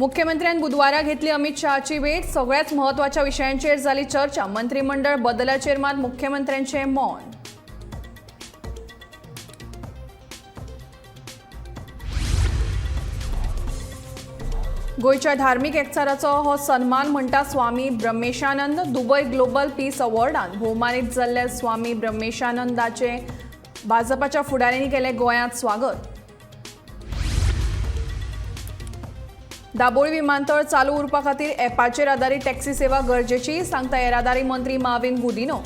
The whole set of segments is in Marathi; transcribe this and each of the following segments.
मुख्यमंत्र्यांनी बुधवारा घेतली अमित शहाची भेट। सगळ्याच महत्त्वाच्या विषयांचेर जाली चर्चा। मंत्रिमंडळ बदलाचेर मात मुख्यमंत्र्यांचे मौन। गोयच्या धार्मिक एकचाराचो हो सन्मान म्हणटा स्वामी ब्रह्मेशानंद। दुबय ग्लोबल पीस अवॉर्डान भोवमानीत जाल्ल्या स्वामी ब्रह्मेशानंदाचे भाजपाच्या फुडाऱ्यांनी केले गोंयांत स्वागत। दाबोळी विमानतळ चालू उरपा खातीर ॲपाचेर आदारीत टॅक्सी सेवा गरजेची, सांगता येरादारी मंत्री माविन गुदिनो।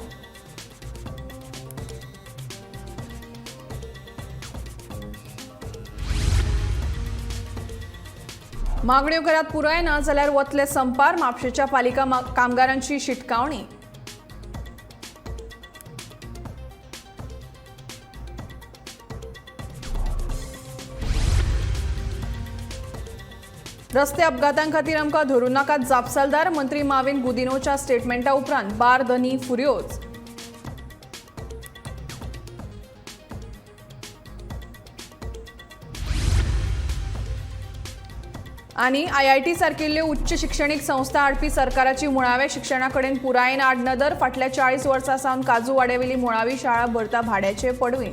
मागण्यो करात पुराय ना जाल्यार वतले संपार। म्हापशेच्या पालिका कामगारांची शिटकावणी। रस्ते अपघातां खातीर आमकां धरून नाकात जापसालदार। मंत्री माविन गुदिनोच्या स्टेटमेंटा उपरांत बारदनी फुर्योज। आनी IIT सारकिल्ल्यो उच्च शिक्षणीक संस्था हाडपी सरकाराची मुळाव्या शिक्षणा कडेन पुरायेन आड नदर। फाटल्या 40 वर्सां सावन काजू वाड्यावेली मुळावी शाळा भरता भाड्याचे पडवीं।